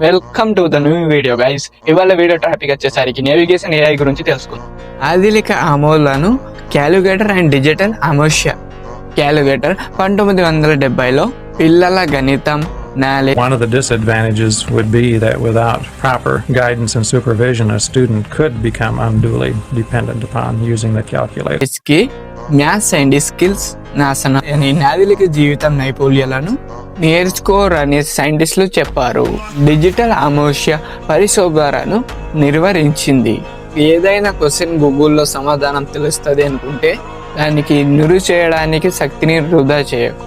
Welcome to the new video guys. ఇవాళ video topic వచ్చేసరికి navigation AI గురించి తెలుసుకుందాం. ఆదిలిక ఆమోలను క్యాలిక్యులేటర్ అండ్ డిజిటల్ అమోషియా. క్యాలిక్యులేటర్ 1970లో పిల్లల గణితం One of the disadvantages would be that without proper guidance and supervision, a student could become unduly dependent upon using the calculator. కి maths and skills నాశనం అని నాదిలిక జీవితం నైపుణ్యాలను నేర్చుకోరని సైంటిస్టులు చెప్పారు. డిజిటల్ అమోషియా పరిశోధనను నిర్వహించింది. ఏదైనా క్వశ్చన్ గూగుల్లో సమాధానం తెలుస్తుంది అనుకుంటే దానికి నిరు చేయడానికి శక్తిని వృధా చేయకు.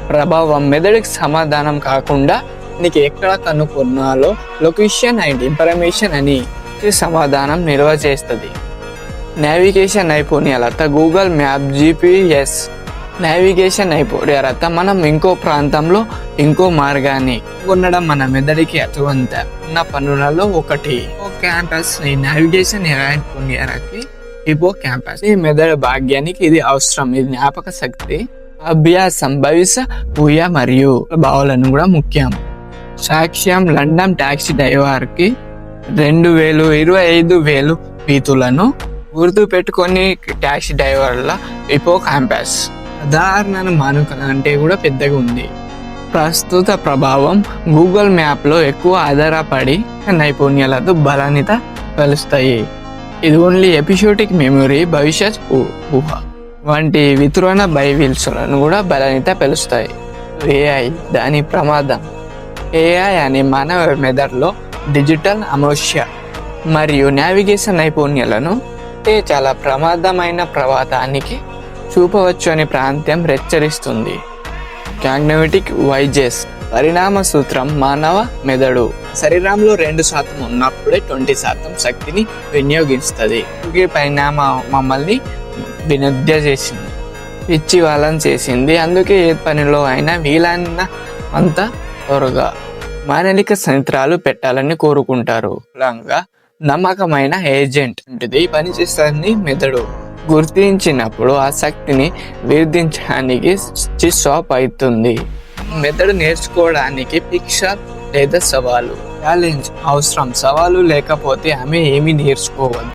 ప్రభావం మెదడుకి సమాధానం కాకుండా నీకు ఎక్కడ కనుక్కున్నాలో లొకేషన్ అండ్ ఇన్ఫర్మేషన్ అని సమాధానం నిల్వ చేస్తుంది. నావిగేషన్ నైపుణ్యాలత గూగుల్ మ్యాప్, GPS. నావిగేషన్ నైపుణ్యాలత మనం ఇంకో ప్రాంతంలో ఇంకో మార్గాన్ని ఉండడం మన మెదడికి అటువంటి ఉన్న పనులలో ఒకటి. క్యాంపస్ ఈ నావిగేషన్ నైపుణ్యాలకి హిపో క్యాంపస్. ఈ మెదడు భాగ్యానికి ఇది అవసరం. ఇది జ్ఞాపక శక్తి, అభ్యాసం, భవిష్య ఊహ మరియు భావాలను కూడా ముఖ్యం. సాక్ష్యం లండన్ టాక్సీ డ్రైవర్కి 25,000 ఫీతులను గుర్తు పెట్టుకొని టాక్సీ డ్రైవర్ల హిపో క్యాంపస్. సాధారణ మానవ అంటే కూడా పెద్దగా ఉంది. ప్రస్తుత ప్రభావం గూగుల్ మ్యాప్లో ఎక్కువ ఆధారపడి నైపుణ్యాలతో బలాన్నిత కలుస్తాయి. ఇది ఓన్లీ ఎపిసోడిక్ మెమరీ, భవిష్యత్ ఊహ వంటి వితరణ బైవిల్స్లను కూడా బలాన్నిత పెలుస్తాయి. ఏఐ దాని ప్రమాదం. ఏఐ అనే మానవ మెదడులో డిజిటల్ అమోషియా మరియు నావిగేషన్ నైపుణ్యాలను చాలా ప్రమాదమైన ప్రవాదానికి చూపవచ్చు అని ప్రాంతం హెచ్చరిస్తుంది. కాగ్నిటివ్ వైజెస్ పరిణామ సూత్రం. మానవ మెదడు శరీరంలో 2% ఉన్నప్పుడే 20% శక్తిని వినియోగిస్తుంది. ఈ పరిణామం మమ్మల్ని వినోద్య చేసింది, పిచ్చి వాళ్ళని చేసింది. అందుకే ఏ పనిలో అయినా వీలైన అంత త్వరగా మానలిక యంత్రాలు పెట్టాలని కోరుకుంటారు. నమ్మకమైన ఏజెంట్ అంటే పనిచేస్తుంది. మెదడు గుర్తించినప్పుడు ఆ శక్తిని విధించడానికి స్విచ్ ఆఫ్ అవుతుంది. మెదడు నేర్చుకోవడానికి పిక్చర్ లేదా సవాలు, ఛాలెంజ్ అవసరం. సవాలు లేకపోతే ఆమె ఏమీ నేర్చుకోవద్దు.